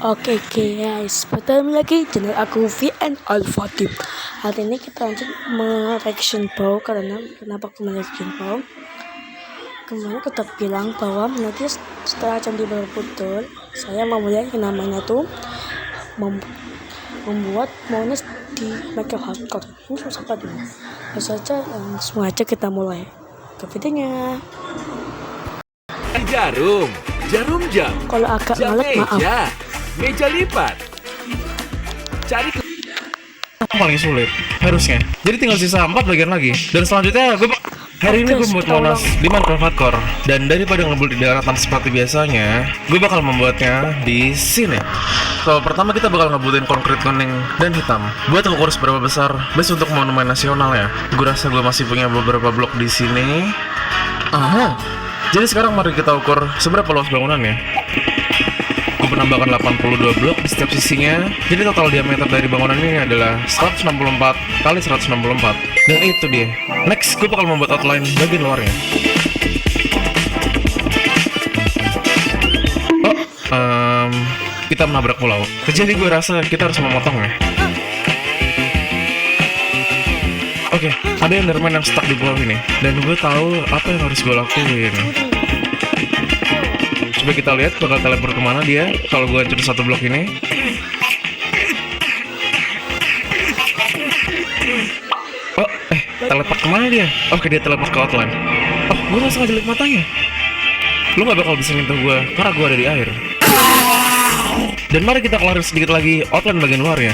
Oke guys, bertemu lagi channel aku VN Alpha Team. Hari ini kita lanjut mereaction Bow. Karena kenapa aku mereaction Bow? Kemarin kita bilang bahwa nanti setelah candi berputul, saya mau mulai yang namanya tuh membuat monas di Minecraft Hardcore. Ini susah banget. Langsung saja, langsung aja kita mulai ke videonya. Jarum jam, Kalau agak jam ngalek maaf. meja lipat. Cari paling sulit harusnya. Jadi tinggal sisa 4 bagian lagi. Dan selanjutnya hari ini gue membuat monas di Minecraft Hardcore. Dan daripada ngebul di daratan seperti biasanya, gue bakal membuatnya di sini. So, pertama kita bakal ngebutin konkrit kuning dan hitam. Buat ngukur seberapa besar base untuk monumen nasional ya. Gue rasa gue masih punya beberapa blok di sini. Aha. Jadi sekarang mari kita ukur seberapa luas bangunannya. Gue menambahkan 82 blok di setiap sisinya. Jadi total diameter dari bangunan ini adalah 164 kali 164. Dan itu dia. Next, gue bakal membuat outline bagian luarnya. Kita menabrak pulau. Jadi gue rasa kita harus memotongnya. Oke, ada Enderman yang stuck di pulau ini. Dan gue tahu apa yang harus gue lakuin. Coba kita lihat bakal teleport kemana dia kalau gue hancurin satu blok ini. Oh, teleport kemana dia? Oke, dia teleport ke outline. Oh, gue gak sengaja lihat matanya. Lu gak bakal bisa nyentuh gue karena gue ada di air. Dan mari kita kelarin sedikit lagi outline bagian luarnya.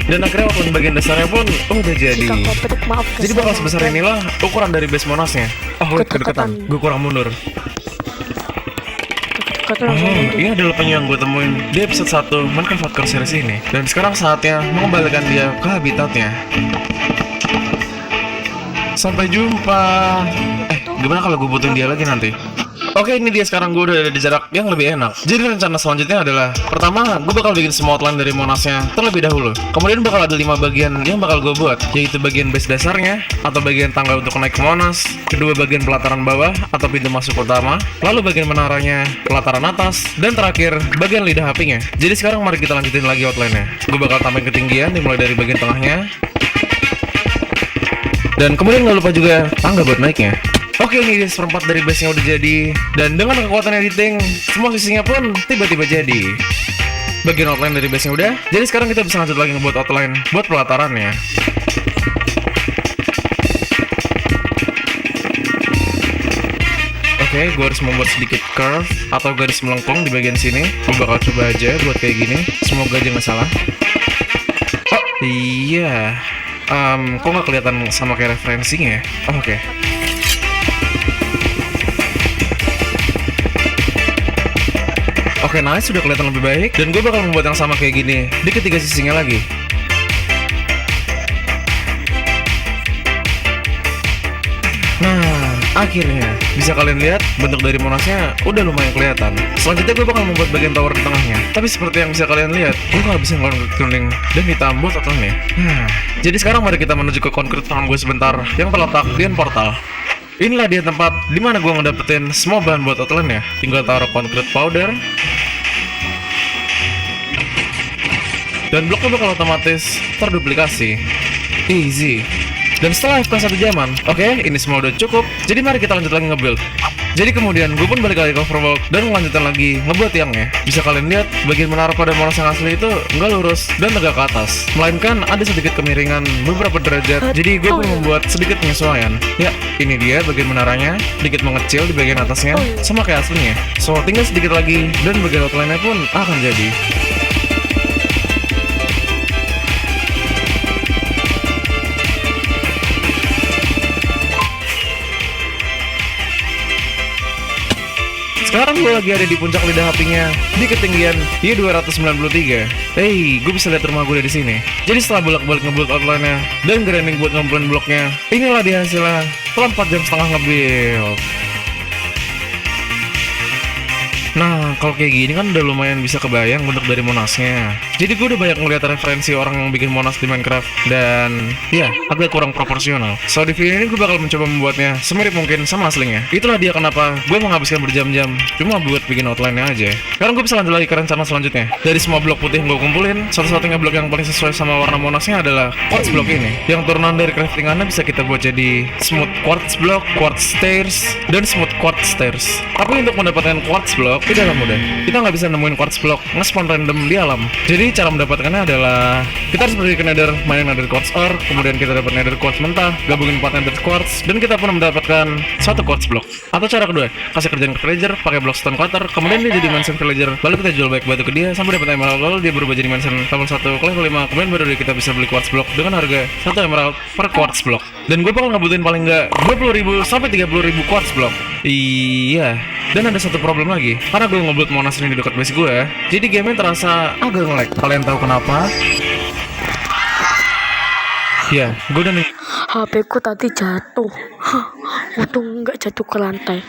Dan akhirnya outline bagian dasarnya pun udah jadi. Jadi bakal sebesar inilah ukuran dari base monasnya. Oh, kedekatan. Gue kurang mundur. Ini adalah penyu yang gue temuin di episode 1 Minecraft Hardcore series ini. Dan sekarang saatnya mengembalikan dia ke habitatnya. Sampai jumpa. Gimana kalau gue butuhin dia lagi nanti? Oke, ini dia sekarang gue udah ada di jarak yang lebih enak. Jadi rencana selanjutnya adalah, pertama, gue bakal bikin semua outline dari monasnya terlebih dahulu. Kemudian bakal ada 5 bagian yang bakal gue buat, yaitu bagian base dasarnya, atau bagian tangga untuk naik ke monas, kedua bagian pelataran bawah, atau pintu masuk utama, lalu bagian menaranya, pelataran atas, dan terakhir, bagian lidah apinya. Jadi sekarang mari kita lanjutin lagi outline-nya. Gue bakal tambahin ketinggian dimulai dari bagian tengahnya. Dan kemudian gak lupa juga tangga buat naiknya. Oke, ini dia seperempat dari base-nya udah jadi. Dan dengan kekuatan editing, semua sisinya pun tiba-tiba jadi. Bagian outline dari base-nya udah. Jadi sekarang kita bisa lanjut lagi ngebuat outline buat pelatarannya. Oke, gue harus membuat sedikit curve atau garis melengkung di bagian sini. Gue bakal coba aja buat kayak gini. Semoga aja nggak salah. Oh, iya. Kok nggak kelihatan sama kayak referensinya ya? Oke. Oke, nice, sudah kelihatan lebih baik. Dan gue bakal membuat yang sama kayak gini di ketiga sisinya lagi. Nah, akhirnya bisa kalian lihat bentuk dari monasnya udah lumayan kelihatan. Selanjutnya gue bakal membuat bagian tower di tengahnya. Tapi seperti yang bisa kalian lihat, gue gak bisa ngeluarin kuning dan hitam buat outline-nya. Jadi sekarang mari kita menuju ke concrete farm gue sebentar yang terletak di end portal. Inilah dia tempat dimana gue ngedapetin semua bahan buat outline-nya. Tinggal taruh concrete powder. Dan bloknya bakal otomatis terduplikasi. Easy. Dan setelah FK 1 jaman, oke, ini semua udah cukup. Jadi mari kita lanjut lagi nge-build. Jadi kemudian gue pun balik lagi ke overworld dan melanjutkan lagi ngebuat tiangnya. Bisa kalian lihat bagian menara pada monas yang asli itu nggak lurus dan tegak ke atas, melainkan ada sedikit kemiringan beberapa derajat. Jadi gue pun membuat sedikit penyesuaian. Ya, ini dia bagian menaranya, sedikit mengecil di bagian atasnya, sama kayak aslinya. So, tinggal sedikit lagi dan bagian outline-nya pun akan jadi. Sekarang gue lagi ada di puncak lidah apinya di ketinggian Y293. Hey, gue bisa lihat rumah gue dari sini. Jadi setelah bolak-balik ngebuild outline-nya dan grinding buat ngumpulin bloknya, inilah dia hasilnya setelah 4,5 jam ngebuild. Nah, kalau kayak gini kan udah lumayan bisa kebayang bentuk dari monasnya. Jadi gue udah banyak ngeliat referensi orang yang bikin monas di Minecraft dan ya agak kurang proporsional. So di video ini gue bakal mencoba membuatnya semirip mungkin sama aslinya. Itulah dia kenapa gue menghabiskan berjam-jam cuma buat bikin outline-nya aja. Sekarang gue bisa lanjut lagi ke rencana selanjutnya. Dari semua blok putih yang gue kumpulin, satu-satunya blok yang paling sesuai sama warna monasnya adalah quartz block ini. Yang turunan dari craftingannya bisa kita buat jadi smooth quartz block, quartz stairs, dan smooth quartz stairs. Tapi untuk mendapatkan quartz block tidaklah mudah. Kita nggak bisa nemuin quartz block nge-spawn random di alam. Jadi cara mendapatkannya adalah kita harus pergi ke nether, mainin nether quartz ore, kemudian kita dapat nether quartz mentah, gabungin 4 nether quartz, dan kita pun mendapatkan satu quartz block. Atau cara kedua, kasih kerjaan ke villager, pakai block stone cutter, kemudian dia jadi mansion villager, lalu kita jual baik batu ke dia sampai dapat emerald, lalu dia berubah jadi mansion level 1 ke level 5, kemudian baru kita bisa beli quartz block dengan harga 1 emerald per quartz block. Dan gue bakal ngebutuhin paling nggak 20.000 sampai 30.000 quartz block. Iya. Dan ada satu problem lagi, karena gue ngebuat monas ini di dekat base gue, jadi gamenya terasa agak nge-lag. Kalian tahu kenapa? Ya, gue udah nih. HP ku tadi jatuh. Untung nggak jatuh ke lantai.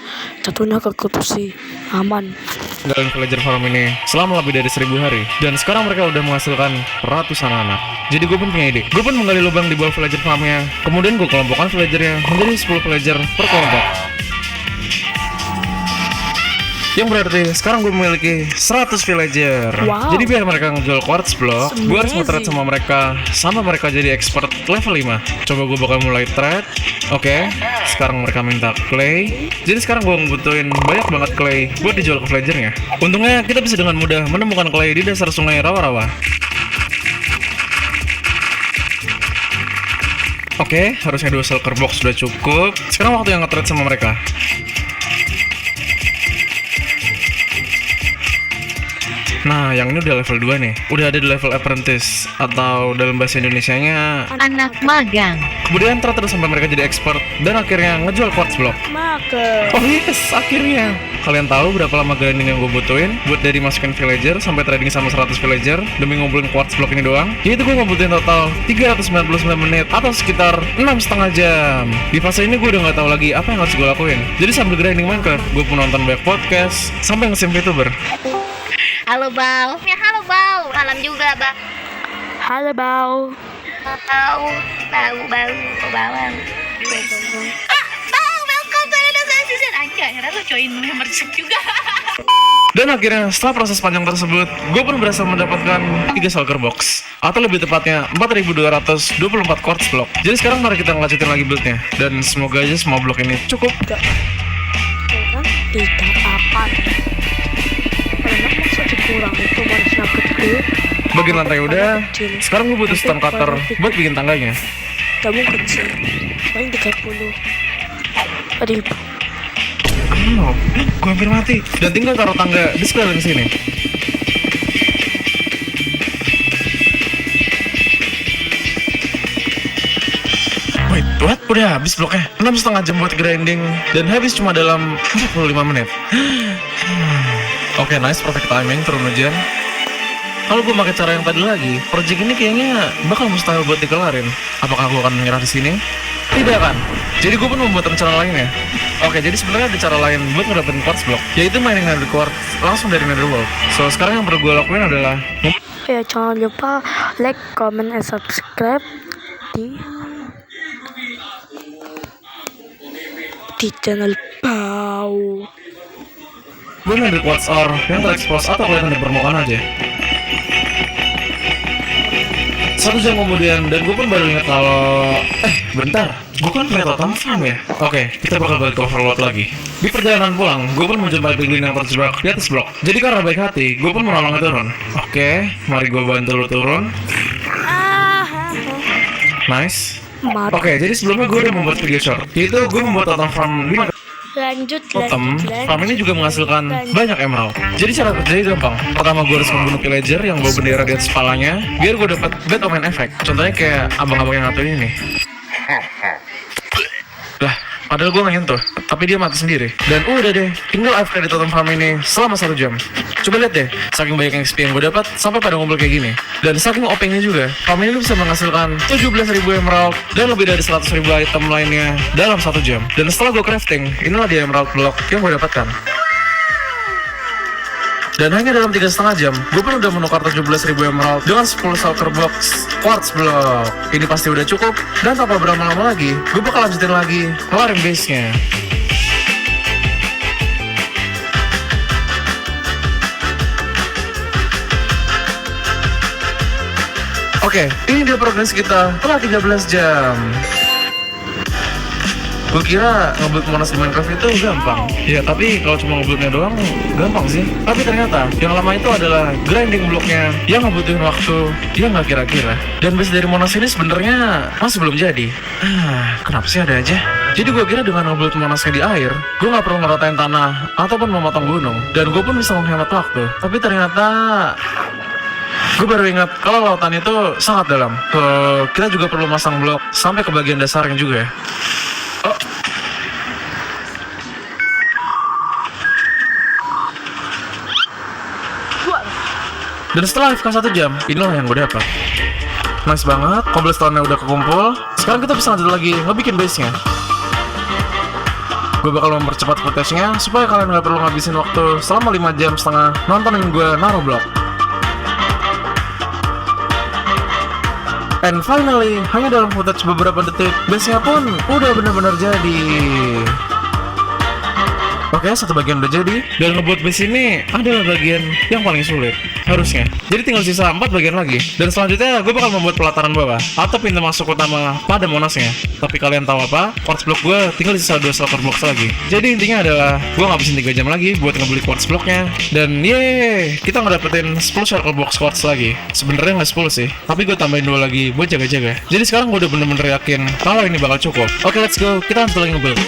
Jatuhnya ke kursi. Aman. Dalam villager farm ini selama lebih dari 1000 hari, dan sekarang mereka udah menghasilkan ratusan anak. Jadi gue pun punya ide. Gue pun menggali lubang di bawah villager farmnya, kemudian gue kelompokkan villagernya menjadi 10 villager per kelompok. Yang berarti sekarang gue memiliki 100 villager. Wow. Jadi biar mereka ngejual quartz block, gue harus nge-trade sama mereka sampai mereka jadi expert level 5. Coba gue bakal mulai trade. Oke, sekarang mereka minta clay. Jadi sekarang gue ngebutuhin banyak banget clay buat dijual ke villagernya. Untungnya kita bisa dengan mudah menemukan clay di dasar sungai rawa-rawa. Oke, harusnya 2 shulker box sudah cukup. Sekarang waktu yang nge-trade sama mereka. Nah, yang ini udah level 2 nih. Udah ada di level apprentice, atau dalam bahasa Indonesianya anak magang. Kemudian terus sampai mereka jadi expert dan akhirnya ngejual quartz block. Maker. Oh yes, akhirnya. Kalian tahu berapa lama grinding yang gue butuhin buat dari masukin villager sampai trading sama 100 villager demi ngumpulin quartz block ini doang? Yaitu gue ngebutuhin total 399 menit atau sekitar 6,5 jam. Di fase ini gue udah nggak tahu lagi apa yang harus gue lakuin. Jadi sambil grinding Minecraft, gue pun nonton banyak podcast sampai nge-sim VTuber. Halo Bau. Ya halo Bau. Malam juga Bang. Halo Bau. Bau. Bawang. Bau, welcome to another season. Anjay, akhirnya lu join membership juga. Dan akhirnya setelah proses panjang tersebut, gue pun berhasil mendapatkan 3 shulker box, atau lebih tepatnya 4.224 quartz block. Jadi sekarang mari kita ngelanjutin lagi buildnya, dan semoga aja semua blok ini cukup. Tidak apa. Karena maksudnya kurang itu harusnya gede. Bagian lantai udah, sekarang gue butuh stone cutter buat bikin tangganya. Kamu kecil, paling 30 ribu. Oh, gue hampir mati. Dan tinggal taruh tangga di sekeliling sini. Wait, what? Udah habis bloknya. 6,5 jam buat grinding, dan habis cuma dalam 45 menit. Oke, nice, perfect timing, turun hujan. Kalau gue pakai cara yang tadi lagi, project ini kayaknya bakal mustahil buat dikelarin. Apakah gue akan menyerah di sini? Tidak kan? Jadi gue pun membuat rencana lainnya. Oke, jadi sebenarnya ada cara lain buat ngedapetin quartz block, yaitu mining nether quartz langsung dari netherworld. So sekarang yang perlu gue lakuin adalah Ya jangan lupa like, comment, and subscribe di channel Bau. gue nether quartz ore yang terekspos atau kelihatan di permukaan aja. 1 jam kemudian, dan gue pun baru ingat kalau bentar, gue kan punya totem farm ya. Oke, kita bakal balik ke overload lagi. Di perjalanan pulang, gue pun menjumpai piglin yang terjebak di atas blok. Jadi karena baik hati, gue pun menolongnya turun. Oke, mari gue bantu lo turun. Nice. Oke, jadi sebelumnya gue udah membuat video short, yaitu gue membuat totem farm di Lanjut. totem farm ini juga menghasilkan banyak emerald. Jadi cara kerjanya gampang. Pertama gue harus membunuh villager yang bawa bendera di atas kepalanya, biar gue dapat bed omen effect. Contohnya kayak abang-abang yang ngatuin ini. Lah, padahal gue nyentuh, tapi dia mati sendiri. Dan udah deh, tinggal AFK di totem farm ini selama 1 jam. Coba lihat deh, saking banyak XP yang gue dapat sampai pada ngumpul kayak gini. Dan saking OP-nya juga, farm ini bisa menghasilkan 17.000 emerald dan lebih dari 100.000 item lainnya dalam 1 jam. Dan setelah gue crafting, inilah dia emerald block yang gue dapatkan. Dan hanya dalam 3,5 jam, gue pun udah menukar 17.000 emerald dengan 10 shulker box quartz block. Ini pasti udah cukup, dan tanpa berlama-lama lagi, gue bakal lanjutin lagi kelarin base-nya. Oke, ini dia progres kita setelah 13 jam. Gue kira nge-build Monas di Minecraft itu gampang. Ya, tapi kalau cuma nge-buildnya doang, gampang sih. Tapi ternyata, yang lama itu adalah grinding blocknya yang ngebutuhin waktu yang gak kira-kira. Dan base dari Monas ini sebenarnya masih belum jadi. Kenapa sih ada aja? Jadi gue kira dengan nge-build Monasnya di air, gue gak perlu ngeratain tanah ataupun memotong gunung. Dan gue pun bisa menghemat waktu. Tapi ternyata gue baru ingat kalau lautan itu sangat dalam. Kita juga perlu masang blok sampai ke bagian dasarnya juga ya. Dan setelah AFK 1 jam, inilah yang gue dapat. Nice banget, cobblestone-nya udah kekumpul. Sekarang kita bisa lanjut lagi ngebikin base-nya. Gue bakal mempercepat footage-nya supaya kalian gak perlu ngabisin waktu selama 5 jam setengah nontonin gue naruh blok. And finally, hanya dalam footage beberapa detik, base-nya pun udah benar-benar jadi. Oke, satu bagian udah jadi. Dan ngebuat base ini adalah bagian yang paling sulit, harusnya. Jadi tinggal sisa 4 bagian lagi. Dan selanjutnya gue bakal membuat pelataran bawah atau pintu masuk utama pada Monasnya. Tapi kalian tahu apa? Quartz block gue tinggal sisa 2 shulker blocks lagi. Jadi intinya adalah gue ngabisin 3 jam lagi buat ngebeli quartz blocknya. Dan yeay, kita ngedapetin 10 shulker box quartz lagi. Sebenarnya nggak 10 sih, tapi gue tambahin 2 lagi buat jaga-jaga. Jadi sekarang gue udah bener-bener yakin kalau ini bakal cukup. Oke, let's go, kita lanjut lagi ngebuild.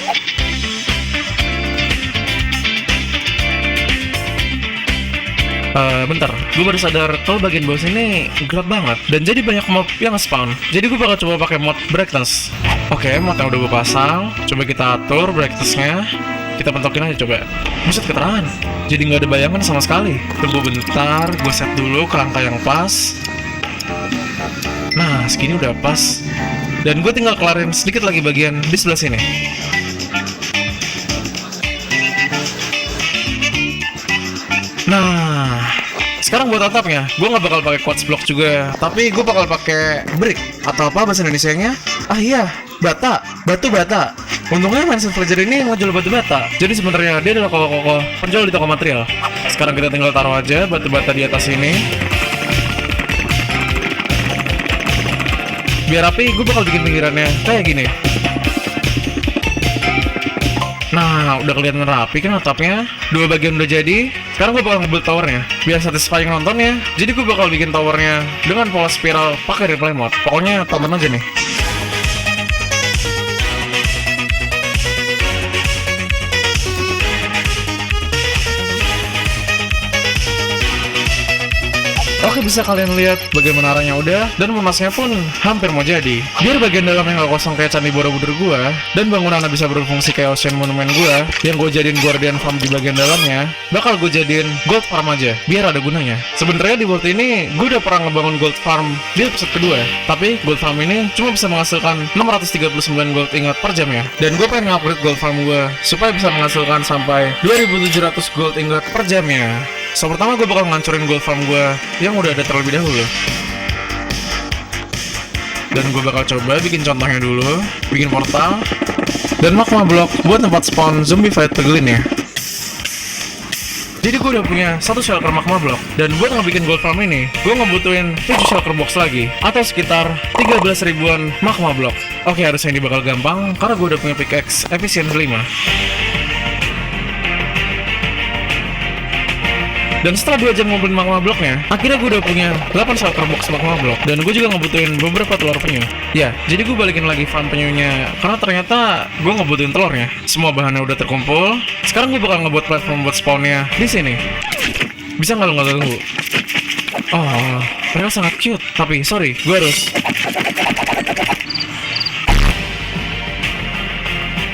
Bentar, gue baru sadar kalau bagian bawah sini gelap banget dan jadi banyak mob yang nge-spawn. Jadi gue bakal coba pakai mod brightness. Oke, mod yang udah gue pasang. Coba kita atur brightness-nya. Kita pentokin aja coba. Buset, keterangan. Jadi nggak ada bayangan sama sekali. Tunggu bentar, gue set dulu ke angka yang pas. Nah, segini udah pas. Dan gue tinggal kelarin sedikit lagi bagian di sebelah sini. Nah, sekarang buat atapnya, gue nggak bakal pakai quartz block juga, tapi gue bakal pakai brick atau apa bahasa Indonesianya? Ah iya, bata, batu bata. Untungnya Mindset Villager ini ngejual batu bata, jadi sebenarnya dia adalah kokoh-kokoh penjual di toko material. Sekarang kita tinggal taruh aja batu bata di atas ini. Biar rapi, gue bakal bikin pinggirannya kayak gini. Nah, udah kelihatan rapi kan atapnya. 2 bagian udah jadi. Sekarang gue bakal ngebuild towernya biar satisfying nontonnya. Jadi gue bakal bikin towernya dengan pola spiral pakai replay mode. Pokoknya tonton aja nih. Oke, bisa kalian lihat bagaimana arahnya udah dan Monasnya pun hampir mau jadi. Biar bagian dalamnya nggak kosong kayak Candi Borobudur gua dan bangunannya bisa berfungsi kayak Ocean Monument gua yang gue jadiin Guardian Farm di bagian dalamnya, bakal gue jadiin Gold Farm aja biar ada gunanya. Sebenarnya di world ini gue udah pernah ngebangun Gold Farm di episode kedua, tapi Gold Farm ini cuma bisa menghasilkan 639 gold ingot per jamnya. Dan gue pengen nge-upgrade Gold Farm gue supaya bisa menghasilkan sampai 2700 gold ingot per jamnya. So, pertama gue bakal ngancurin gold farm gue yang udah ada terlebih dahulu. Dan gue bakal coba bikin contohnya dulu, bikin portal dan magma block buat tempat spawn zombie fight piglin ya. Jadi gue udah punya 1 shulker magma block. Dan buat ngebikin gold farm ini, gue ngebutuhin 7 shulker box lagi atau sekitar 13 ribuan magma block. Oke, harusnya ini bakal gampang karena gue udah punya pickaxe efisien 5. Dan setelah 2 jam ngumpulin magma blocknya, akhirnya gue udah punya 8 shulker box magma block. Dan gue juga ngebutuhin beberapa telur penyu. Ya, jadi gue balikin lagi farm penyunya karena ternyata gue ngebutuhin telurnya. Semua bahannya udah terkumpul. Sekarang gue bakal ngebuat platform buat spawnnya di sini. Bisa nggak lo nggak ganggu? Oh, mereka sangat cute. Tapi sorry, gue harus.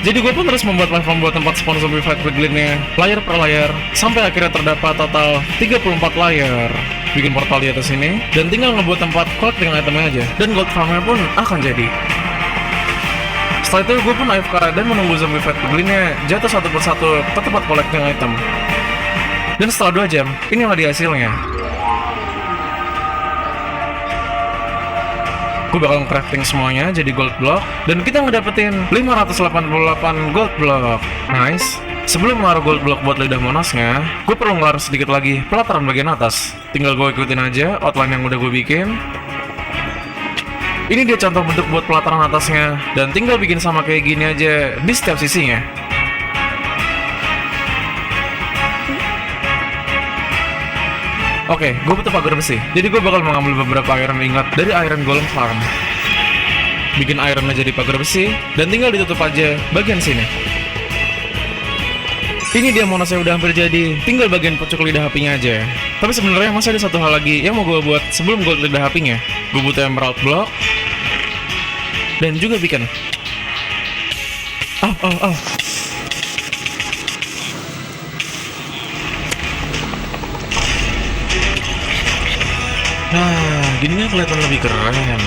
Jadi gue pun terus membuat platform buat tempat spawn zombie fight piglin-nya layer per layer sampai akhirnya terdapat total 34 layer. Bikin portal di atas ini dan tinggal ngebuat tempat collecting itemnya aja. Dan gold farm-nya pun akan jadi. Setelah itu gue pun AFK dan menunggu zombie fight piglin-nya jatuh satu persatu ke tempat collecting item. Dan setelah 2 jam, inilah dia hasilnya. Gue bakal crafting semuanya jadi gold block, dan kita ngedapetin 588 gold block. Nice. Sebelum naruh gold block buat lidah monasnya, gue perlu ngelar sedikit lagi pelataran bagian atas. Tinggal gue ikutin aja outline yang udah gue bikin. Ini dia contoh bentuk buat pelataran atasnya, dan tinggal bikin sama kayak gini aja di setiap sisinya. Oke, gue butuh pagar besi. Jadi gue bakal mengambil beberapa iron ingot dari Iron Golem Farm. Bikin ironnya jadi pagar besi, dan tinggal ditutup aja bagian sini. Ini dia monasnya udah hampir jadi, tinggal bagian pucuk lidah apinya aja. Tapi sebenarnya masih ada satu hal lagi yang mau gue buat sebelum gold lidah apinya. Gue butuh emerald block, dan juga beacon. Nah, gininya kelihatan lebih keren.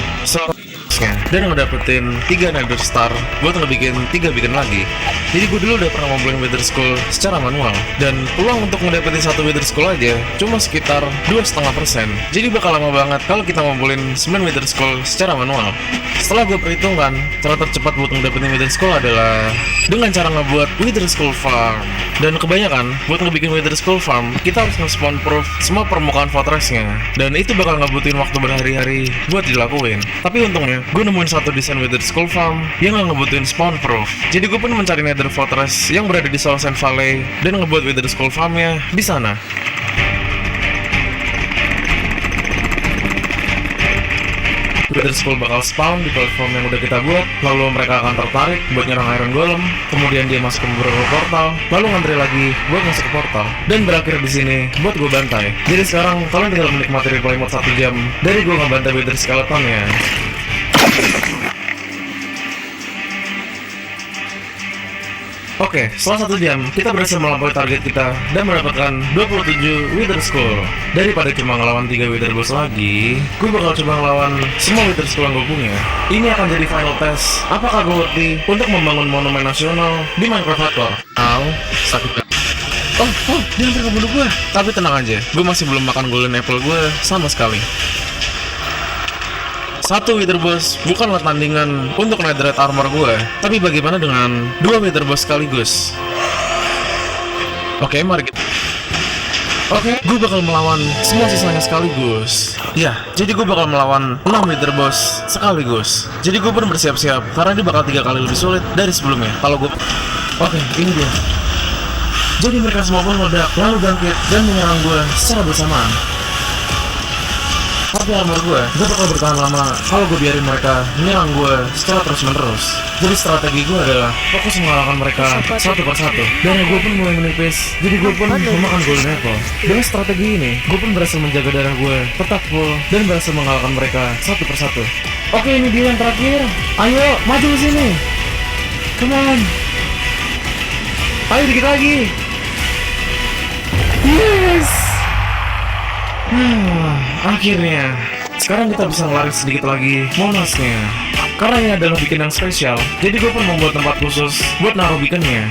Dan ngedapetin 3 Nether Star buat ngebikin 3 beacon lagi. Jadi gue dulu udah pernah ngumpulin Wither Skull secara manual, dan peluang untuk ngedapetin 1 Wither Skull aja cuma sekitar 2,5%. Jadi bakal lama banget kalau kita ngumpulin 9 Wither Skull secara manual. Setelah gue perhitungkan, cara tercepat buat ngedapetin Wither Skull adalah dengan cara ngebuat Wither Skull Farm. Dan kebanyakan, buat ngebikin Wither Skull Farm, kita harus nge-spawn proof semua permukaan fortressnya. Dan itu bakal ngebutuhin waktu berhari-hari buat dilakuin. Tapi untungnya, gue nemuin satu desain Wither Skull Farm yang gak ngebutuhin spawn proof. Jadi gue pun mencari Nether Fortress yang berada di Soul Sand Valley dan ngebuat Wither Skull Farm-nya di sana. Wither Skull bakal spawn di platform yang udah kita buat, lalu mereka akan tertarik buat nyerang Iron Golem, kemudian dia masuk ke beberapa portal, lalu ngantri lagi buat masuk ke portal, dan berakhir di sini buat gue bantai. Jadi sekarang kalian tinggal menikmati replay mode 1 jam dari gue ngebantai Wither Skeleton-nya. Oke, setelah 1 jam, kita berhasil melampaui target kita dan mendapatkan 27 Wither Skull. Daripada cuma ngelawan 3 Wither Boss lagi, gue bakal coba ngelawan semua Wither Skull yang gue punya. Ini akan jadi final test, apakah gue worthy untuk membangun monumen nasional di Minecraft Hardcore. Sakit banget. Dia hampir ngebunuh gue. Tapi tenang aja, gue masih belum makan golden apple gue sama sekali. 1 Wither Boss bukanlah tandingan untuk netherite armor gue, tapi bagaimana dengan 2 Wither Boss sekaligus? Oke, mari kita. Gue bakal melawan semua sisanya sekaligus. Ya, jadi gue bakal melawan 6 Wither Boss sekaligus. Jadi gue pun bersiap-siap, karena dia bakal 3 kali lebih sulit dari sebelumnya. Kalau gue... ini dia. Jadi mereka semua pun meledak, lalu bangkit, dan menyerang gue secara bersamaan. Tapi armor gue bakal bertahan lama kalau gue biarin mereka menyerang gue secara terus-menerus. Jadi strategi gue adalah fokus mengalahkan mereka satu persatu. Darah gue pun mulai menipis, jadi gue pun memakan golden apple. Dengan strategi ini, gue pun berhasil menjaga darah gue tetap full dan berhasil mengalahkan mereka satu persatu. Oke, ini dia yang terakhir. Ayo, maju ke sini. Come on. Ayo dikit lagi. Yes. Akhirnya, sekarang kita bisa ngelarin sedikit lagi monasnya. Karena ini adalah bikin yang spesial, jadi gue pun membuat tempat khusus buat naruh beaconnya.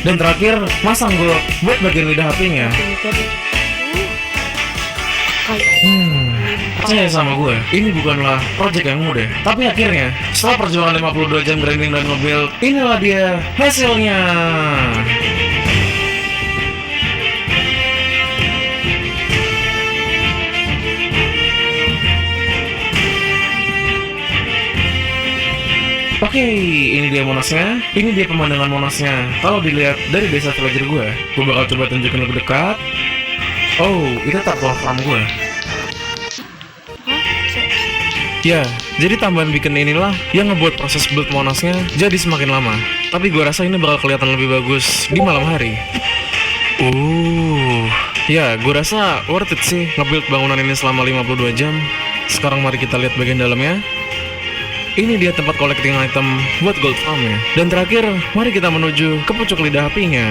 Dan terakhir, masang golok buat bagian lidah apinya. Percaya sama gue, ini bukanlah project yang mudah. Tapi akhirnya, setelah perjuangan 52 jam grinding dan nge-build, inilah dia hasilnya. Oke, ini dia monasnya. Ini dia pemandangan monasnya. Kalau dilihat dari desa villager gue bakal coba tunjukin lebih dekat. Itu tarkol farm gue. Ya, jadi tambahan beacon inilah yang ngebuat proses build monasnya jadi semakin lama. Tapi gue rasa ini bakal kelihatan lebih bagus di malam hari. Ya, gue rasa worth it sih nge-build bangunan ini selama 52 jam. Sekarang mari kita lihat bagian dalamnya. Ini dia tempat collecting item buat gold farm-nya. Dan terakhir, mari kita menuju ke pucuk lidah apinya.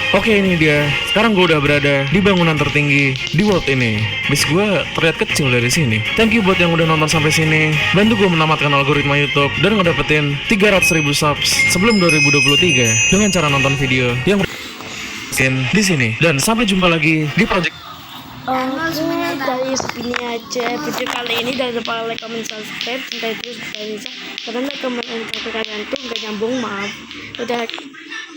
Oke, ini dia. Sekarang gue udah berada di bangunan tertinggi di world ini. Bis gue terlihat kecil dari sini. Thank you buat yang udah nonton sampai sini. Bantu gue menamatkan algoritma YouTube dan ngedapetin 300.000 subs sebelum 2023 dengan cara nonton video yang di sini. Dan sampai jumpa lagi di project. Oke, dari segini aja video kali ini. Jangan lupa like, comment, subscribe. Sampai terus bisa. Karena like, comment, dan kalian tuh nggak nyambung, maaf. Udah,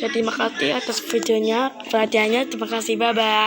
jadi terima kasih atas videonya, perhatiannya. Terima kasih, bye bye.